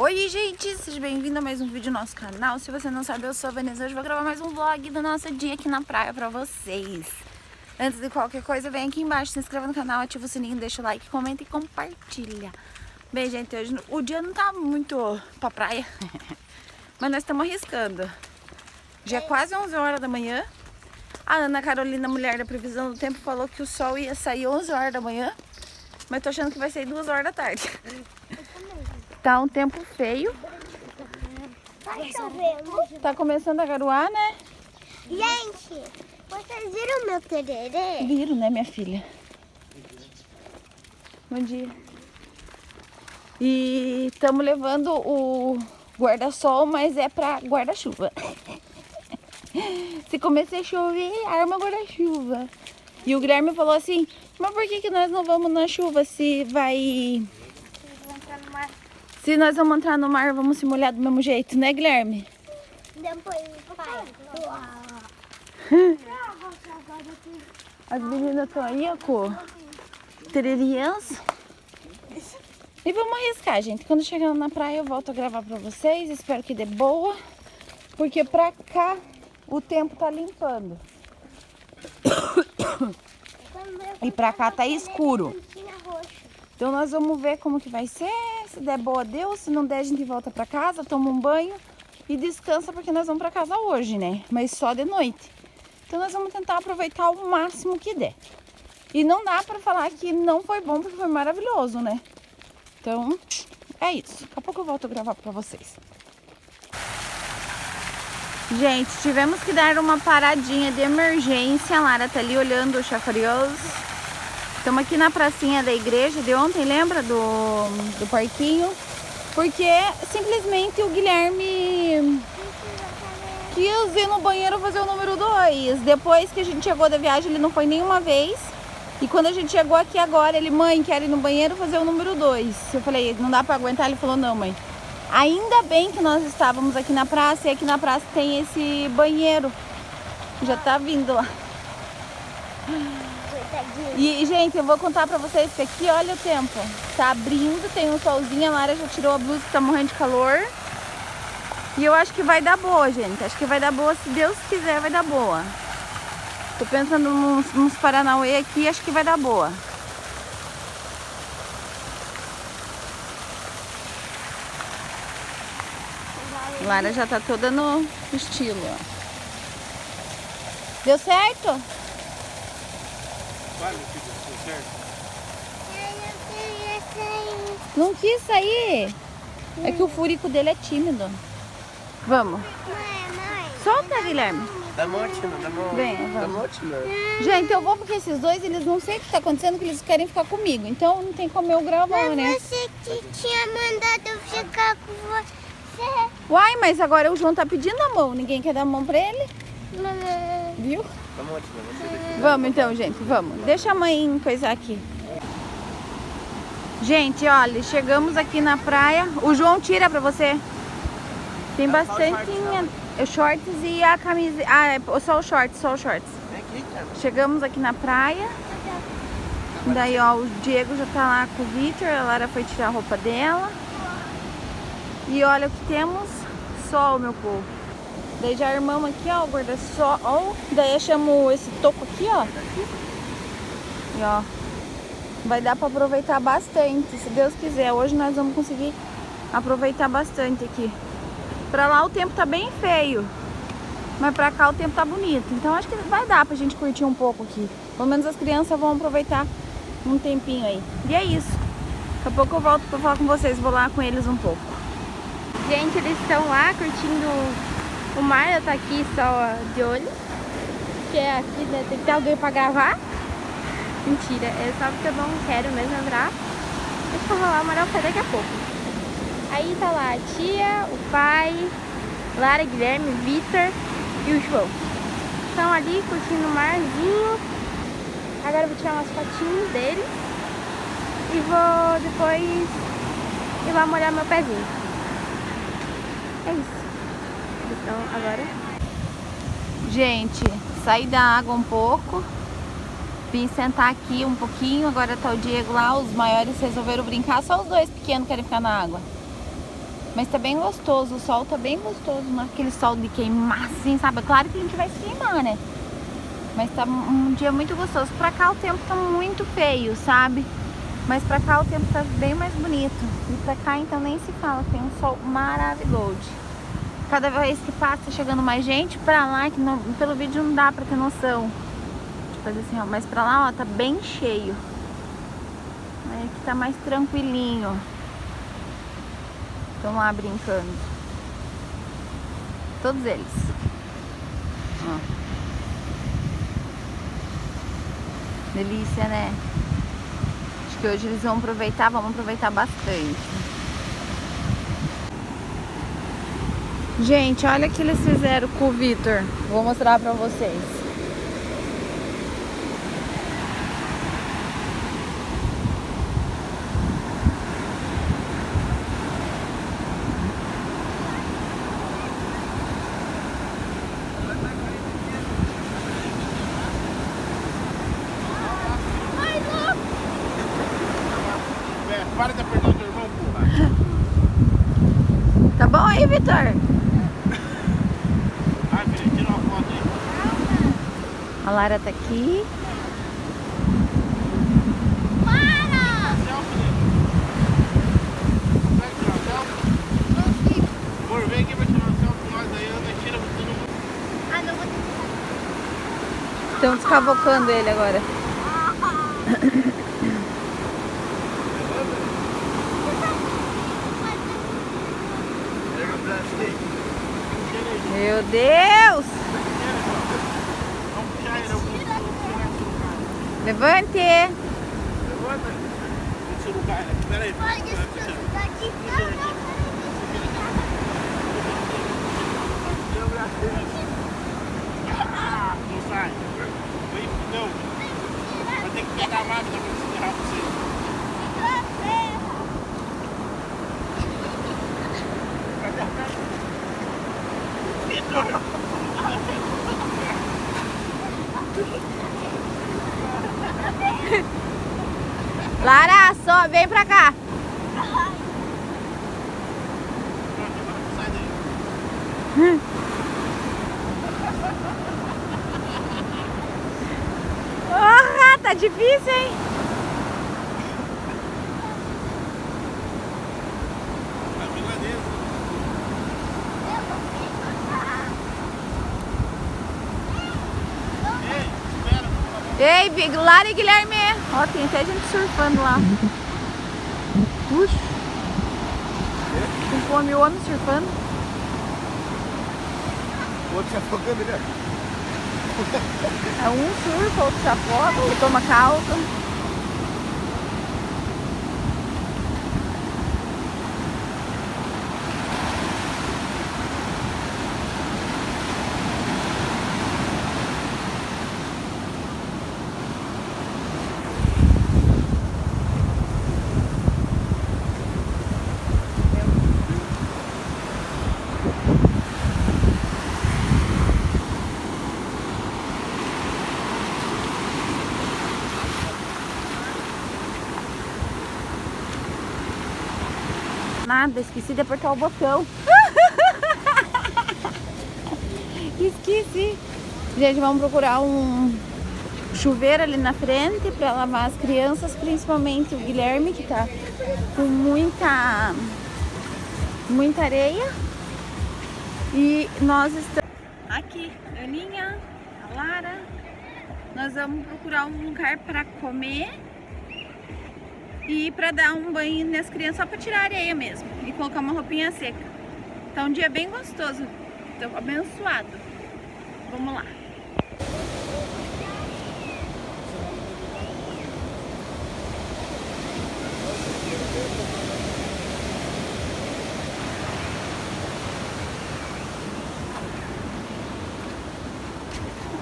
Oi gente, seja bem-vindo a mais um vídeo do nosso canal. Se você não sabe, eu sou a Vanessa. Hoje vou gravar mais um vlog do nosso dia aqui na praia pra vocês. Antes de qualquer coisa, vem aqui embaixo, se inscreva no canal, ativa o sininho, deixa o like, comenta e compartilha. Bem, gente, hoje o dia não tá muito pra praia, mas nós estamos arriscando. Já é quase 11 horas da manhã. A Ana Carolina, mulher da previsão do tempo, falou que o sol ia sair 11 horas da manhã, mas tô achando que vai sair 2 horas da tarde. Tá um tempo feio. Tá começando a garoar, né? Gente, vocês viram meu tererê? Viram, né, minha filha? Bom dia. E estamos levando o guarda-sol, mas é pra guarda-chuva. Se começar a chover, arma guarda-chuva. E o Guilherme falou assim, mas por que nós não vamos na chuva se vai... Se nós vamos entrar no mar, vamos se molhar do mesmo jeito, né, Guilherme? Depois vai. As meninas estão aí, ó, com tereriãs. E vamos arriscar, gente. Quando chegar na praia, eu volto a gravar pra vocês. Espero que dê boa. Porque pra cá, o tempo tá limpando. E pra cá tá escuro. Então nós vamos ver como que vai ser. Se der boa, Deus. Se não der, a gente volta pra casa, toma um banho e descansa, porque nós vamos pra casa hoje, né? Mas só de noite. Então nós vamos tentar aproveitar o máximo que der. E não dá pra falar que não foi bom, porque foi maravilhoso, né? Então, é isso. Daqui a pouco eu volto a gravar pra vocês. Gente, tivemos que dar uma paradinha de emergência. A Lara tá ali olhando o chafariz. Estamos aqui na pracinha da igreja de ontem, lembra? Do parquinho. Porque simplesmente o Guilherme quis ir no banheiro fazer o número 2. Depois que a gente chegou da viagem, ele não foi nenhuma vez. E quando a gente chegou aqui agora, ele, mãe, quero ir no banheiro fazer o número 2. Eu falei, não dá pra aguentar? Ele falou, não, mãe. Ainda bem que nós estávamos aqui na praça e aqui na praça tem esse banheiro. Já tá vindo lá. E, gente, eu vou contar pra vocês que aqui, olha o tempo. Tá abrindo, tem um solzinho, a Lara já tirou a blusa, que tá morrendo de calor. E eu acho que vai dar boa, gente. Acho que vai dar boa, se Deus quiser, vai dar boa. Tô pensando nos Paranauê aqui, acho que vai dar boa. A Lara já tá toda no estilo, ó. Deu certo? Vai, meu filho, deu certo? Não quis sair. É que o furico dele é tímido. Vamos. Solta, Guilherme. Dá uma ótima, dá uma Vem, ótima. Dá vamos. uma ótima. Gente, eu vou porque esses dois, eles não sei o que tá acontecendo, que eles querem ficar comigo. Então não tem como eu gravar, né? Você que tinha mandado eu ficar com você. Uai, mas agora o João tá pedindo a mão. Ninguém quer dar a mão pra ele? Viu? Dá uma ótima, você daqui. Vamos então, gente, vamos. Deixa a mãe coisar aqui. Gente, olha, chegamos aqui na praia. O João tira pra você. Tem bastante shorts e a camisa. Ah, é só os shorts, só os shorts. Vem aqui, cara. Chegamos aqui na praia. Daí, ó, o Diego já tá lá com o Victor. A Lara foi tirar a roupa dela. E olha o que temos. Sol, meu povo. Daí já armamos aqui, ó, o guarda-sol. Ó, daí achamos esse toco aqui, ó. E ó, vai dar pra aproveitar bastante, se Deus quiser. Hoje nós vamos conseguir aproveitar bastante aqui. Pra lá o tempo tá bem feio, mas pra cá o tempo tá bonito. Então acho que vai dar pra gente curtir um pouco aqui. Pelo menos as crianças vão aproveitar um tempinho aí. E é isso. Daqui a pouco eu volto pra falar com vocês. Vou lá com eles um pouco. Gente, eles estão lá curtindo o mar. Eu tô aqui só de olho, porque aqui, né, tem que ter alguém pra gravar. Mentira, é só porque eu não quero mesmo entrar. Deixa eu rolar o Marocé daqui a pouco. Aí tá lá a tia, o pai, Lara, Guilherme, Victor e o João. Estão ali curtindo o marzinho. Agora eu vou tirar umas fotinhas deles e vou depois ir lá molhar meu pezinho. É isso. Eles estão agora. Gente, saí da água um pouco. Vim sentar aqui um pouquinho, agora tá o Diego lá, os maiores resolveram brincar, só os dois pequenos querem ficar na água. Mas tá bem gostoso, o sol tá bem gostoso, não é aquele sol de queimar assim, sabe? Claro que a gente vai se queimar, né? Mas tá um dia muito gostoso. Pra cá o tempo tá muito feio, sabe? Mas pra cá o tempo tá bem mais bonito. E pra cá então nem se fala, tem um sol maravilhoso. Cada vez que passa chegando mais gente, pra lá, que não, pelo vídeo não dá pra ter noção. Deixa eu fazer assim, ó. Mas pra lá, ó, tá bem cheio. Aí aqui tá mais tranquilinho. Estão lá brincando. Todos eles. Ó. Delícia, né? Acho que hoje eles vão aproveitar bastante. Gente, olha o que eles fizeram com o Vitor. Vou mostrar pra vocês. Para de apertar o teu irmão, porra. Tá bom aí, Vitor? Ai, filho, tira uma foto aí. A Lara tá aqui. Selfie, né? Vai tirar uma selfie? Amor, vem aqui pra tirar uma selfie com nós aí, anda, tira todo mundo. Ah, não vou Estão descavocando ele agora. Pega o braço aí. Meu Deus! Vamos puxar ele, eu vou tirar esse lugar. Levante! Levanta. Esse lugar, espera aí. Olha, deixa eu daqui. Não, não, Tira o braço dele. Ah, não sai. Vem, não. Vai ter que pegar a máquina pra encerrar você. Cadê a máquina? Lara, só vem pra cá. Sai daí. Ah, tá difícil, hein? A milanesa. Ei, espera. Lara e Guilherme. Ó, tem até gente surfando lá. Puxa. Tem como mil homens surfando. O outro se afogando, né? É um surfa, outro se afoga, outro toma calça. Nada, esqueci de apertar o botão. Esqueci. Gente, vamos procurar um chuveiro ali na frente para lavar as crianças, principalmente o Guilherme, que tá com muita areia. E nós estamos aqui, Aninha, a Lara. Nós vamos procurar um lugar para comer e para dar um banho nas crianças, só para tirar a areia mesmo e colocar uma roupinha seca. Tá um dia bem gostoso, tô abençoado. Vamos lá.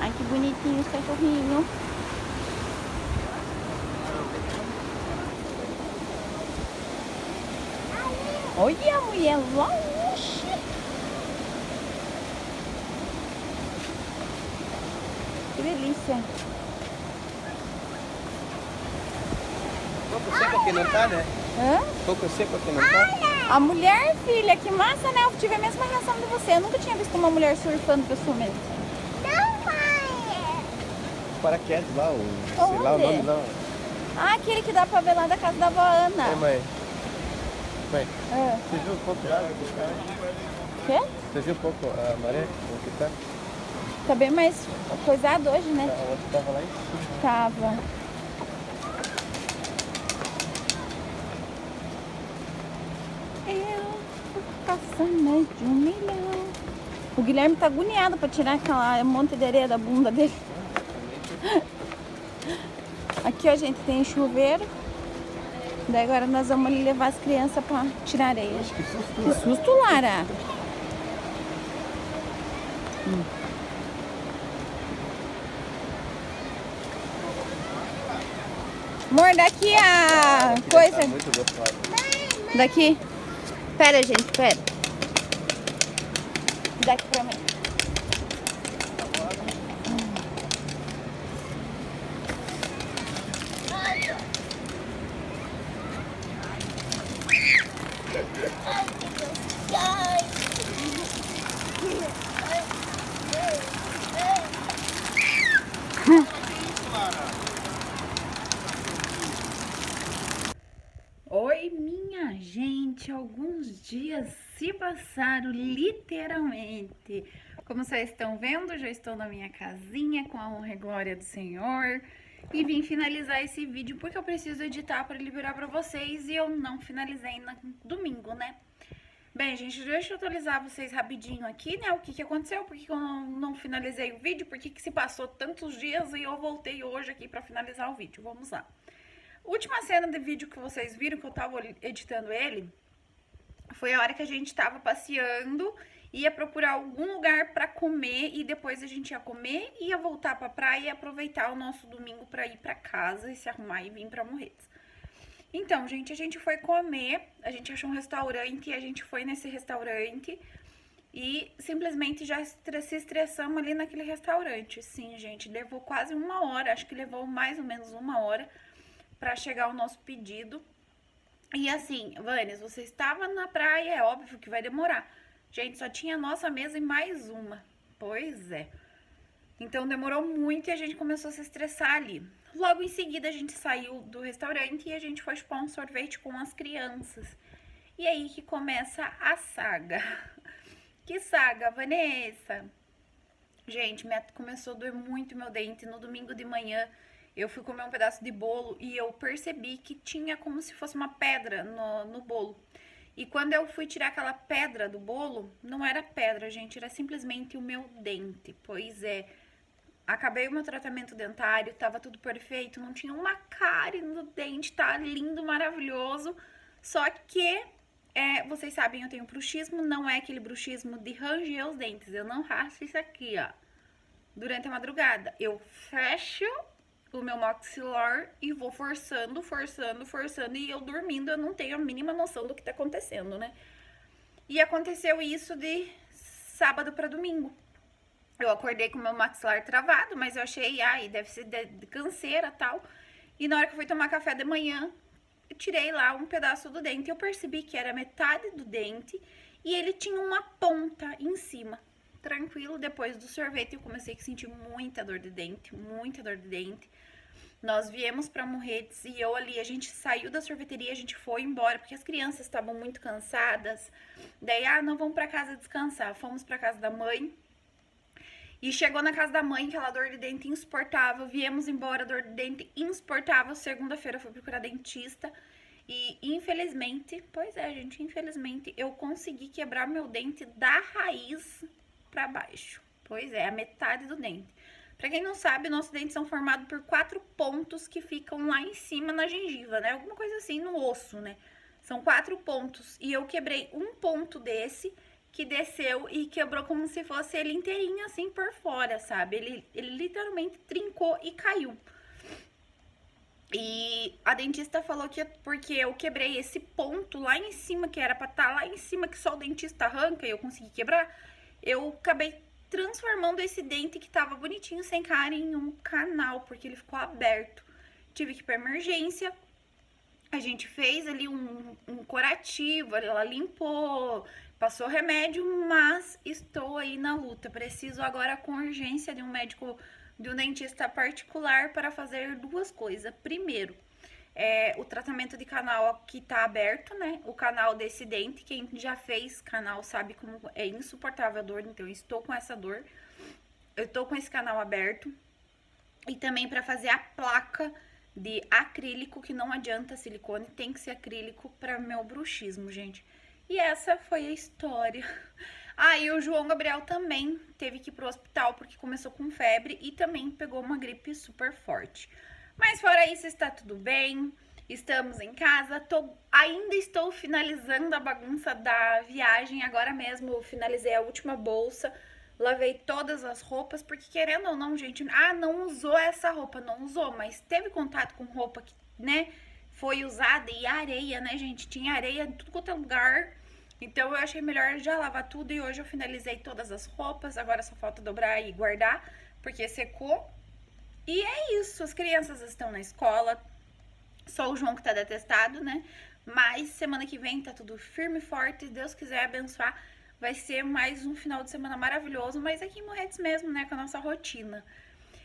Ai, que bonitinho os cachorrinhos. Olha a mulher longe. Que delícia. Pouco seco aqui não tá, né? Hã? Pouco seco aqui não tá? A mulher, filha, que massa, né? Eu tive a mesma reação de você. Eu nunca tinha visto uma mulher surfando pessoalmente. Não, mãe. Paraquedas lá, Onde? sei lá o nome lá. Ah, aquele que dá pra ver lá da casa da avó Ana. É, mãe. Mãe, É. você viu um pouco de água? Quê? Você viu um pouco a maré? Como que tá? Tá bem mais coisado hoje, né? A outra tava lá em cima. Tava. Eu caçando de 1 milhão. O Guilherme tá agoniado pra tirar aquela monte de areia da bunda dele. Aqui, ó, gente, tem chuveiro. Daí agora nós vamos ali levar as crianças pra tirar areia. Que susto, Lara! Amor, daqui a coisa. Tá muito gostoso. Daqui. Pera, gente, pera. Daqui pra mim. Oi, minha gente, alguns dias se passaram literalmente. Como vocês estão vendo, já estou na minha casinha com a honra e glória do Senhor e vim finalizar esse vídeo porque eu preciso editar para liberar para vocês e eu não finalizei no domingo, né? Bem, gente, deixa eu atualizar vocês rapidinho aqui, né? O que aconteceu, por que eu não finalizei o vídeo, por que se passou tantos dias e eu voltei hoje aqui para finalizar o vídeo. Vamos lá. Última cena de vídeo que vocês viram, que eu tava editando ele, foi a hora que a gente tava passeando, ia procurar algum lugar pra comer e depois a gente ia comer, ia voltar pra praia e aproveitar o nosso domingo pra ir pra casa e se arrumar e vir pra Morretes. Então, gente, a gente foi comer, a gente achou um restaurante e a gente foi nesse restaurante e simplesmente já se estressamos ali naquele restaurante. Sim, gente, levou quase 1 hora, acho que levou mais ou menos 1 hora para chegar o nosso pedido. E assim, Vânia, você estava na praia, é óbvio que vai demorar. Gente, só tinha a nossa mesa e mais uma. Pois é. Então demorou muito e a gente começou a se estressar ali. Logo em seguida a gente saiu do restaurante e a gente foi chupar um sorvete com as crianças. E aí que começa a saga. Que saga, Vanessa? Gente, começou a doer muito meu dente no domingo de manhã. Eu fui comer um pedaço de bolo e eu percebi que tinha como se fosse uma pedra no bolo. E quando eu fui tirar aquela pedra do bolo, não era pedra, gente, era simplesmente o meu dente. Pois é, acabei o meu tratamento dentário, tava tudo perfeito, não tinha uma cárie no dente, tá lindo, maravilhoso. Só que, vocês sabem, eu tenho bruxismo, não é aquele bruxismo de ranger os dentes, eu não raspo isso aqui, ó. Durante a madrugada, eu fecho o meu maxilar e vou forçando, e eu dormindo, eu não tenho a mínima noção do que tá acontecendo, né? E aconteceu isso de sábado pra domingo. Eu acordei com o meu maxilar travado, mas eu achei, deve ser de canseira e tal. E na hora que eu fui tomar café de manhã, eu tirei lá um pedaço do dente, eu percebi que era metade do dente e ele tinha uma ponta em cima. Tranquilo, depois do sorvete eu comecei a sentir muita dor de dente, Nós viemos pra Morretes e eu ali, a gente saiu da sorveteria, a gente foi embora, porque as crianças estavam muito cansadas. Daí, não vamos pra casa descansar, fomos pra casa da mãe. E chegou na casa da mãe, aquela dor de dente insuportável, viemos embora, dor de dente insuportável. Segunda-feira eu fui procurar dentista e infelizmente, infelizmente eu consegui quebrar meu dente da raiz pra baixo. Pois é, a metade do dente. Pra quem não sabe, nossos dentes são formados por 4 pontos que ficam lá em cima na gengiva, né? Alguma coisa assim no osso, né? São 4 pontos. E eu quebrei um ponto desse, que desceu e quebrou como se fosse ele inteirinho assim por fora, sabe? Ele literalmente trincou e caiu. E a dentista falou que porque eu quebrei esse ponto lá em cima, que era pra estar lá em cima, que só o dentista arranca e eu consegui quebrar, eu acabei transformando esse dente que tava bonitinho, sem cárie, em um canal, porque ele ficou aberto. Tive que ir pra emergência. A gente fez ali um curativo, ela limpou, passou remédio, mas estou aí na luta. Preciso agora com urgência de um médico, de um dentista particular para fazer duas coisas. Primeiro, o tratamento de canal que tá aberto, né? O canal desse dente, quem já fez canal sabe como é insuportável a dor, então eu estou com essa dor. Eu tô com esse canal aberto. E também para fazer a placa de acrílico, que não adianta silicone, tem que ser acrílico para meu bruxismo, gente. E essa foi a história. E o João Gabriel também teve que ir pro hospital porque começou com febre e também pegou uma gripe super forte. Mas fora isso, está tudo bem. Estamos em casa. Ainda estou finalizando a bagunça da viagem. Agora mesmo eu finalizei a última bolsa. Lavei todas as roupas, porque querendo ou não, gente, não usou essa roupa, não usou, mas teve contato com roupa que, né, foi usada e areia, né, gente, tinha areia em tudo quanto é lugar, então eu achei melhor já lavar tudo e hoje eu finalizei todas as roupas, agora só falta dobrar e guardar, porque secou, e é isso, as crianças estão na escola, só o João que tá detestado, né, mas semana que vem tá tudo firme e forte, se Deus quiser abençoar. Vai ser mais um final de semana maravilhoso, mas aqui em Morretes mesmo, né, com a nossa rotina.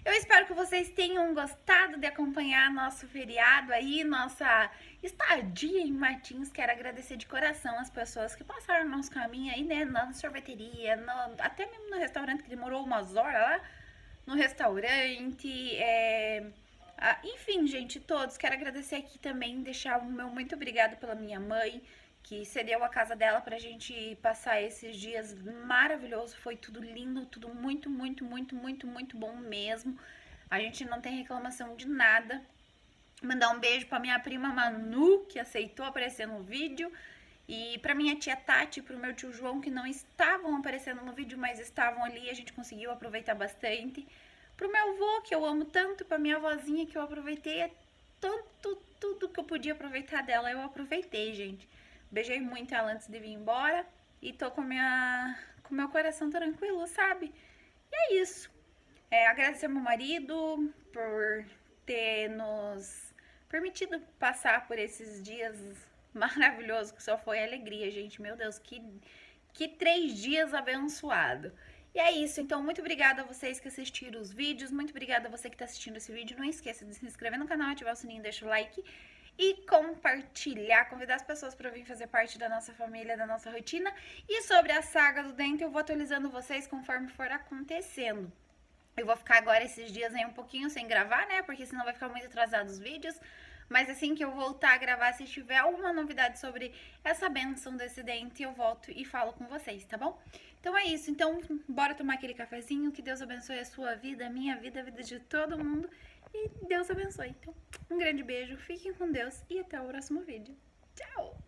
Eu espero que vocês tenham gostado de acompanhar nosso feriado aí, nossa estadia em Matinhos. Quero agradecer de coração as pessoas que passaram no nosso caminho aí, né, na sorveteria, até mesmo no restaurante que demorou umas horas lá, no restaurante, enfim, gente, todos. Quero agradecer aqui também, deixar o meu muito obrigado pela minha mãe, que cedeu a casa dela pra gente passar esses dias maravilhosos. Foi tudo lindo, tudo muito, muito, muito, muito, muito bom mesmo. A gente não tem reclamação de nada. Mandar um beijo pra minha prima Manu, que aceitou aparecer no vídeo. E pra minha tia Tati e pro meu tio João, que não estavam aparecendo no vídeo, mas estavam ali e a gente conseguiu aproveitar bastante. Pro meu avô, que eu amo tanto, pra minha avózinha, que eu aproveitei tudo que eu podia aproveitar dela, eu aproveitei, gente. Beijei muito ela antes de vir embora e tô com meu coração tranquilo, sabe? E é isso. Agradecer ao meu marido por ter nos permitido passar por esses dias maravilhosos, que só foi alegria, gente. Meu Deus, que 3 dias abençoado. E é isso, então muito obrigada a vocês que assistiram os vídeos, muito obrigada a você que tá assistindo esse vídeo. Não esqueça de se inscrever no canal, ativar o sininho, deixa o like e compartilhar, convidar as pessoas para vir fazer parte da nossa família, da nossa rotina. E sobre a saga do dente, eu vou atualizando vocês conforme for acontecendo. Eu vou ficar agora esses dias aí um pouquinho sem gravar, né? Porque senão vai ficar muito atrasado os vídeos. Mas assim que eu voltar a gravar, se tiver alguma novidade sobre essa benção desse dente, eu volto e falo com vocês, tá bom? Então é isso. Então, bora tomar aquele cafezinho. Que Deus abençoe a sua vida, a minha vida, a vida de todo mundo. E Deus abençoe. Então, um grande beijo, fiquem com Deus e até o próximo vídeo. Tchau!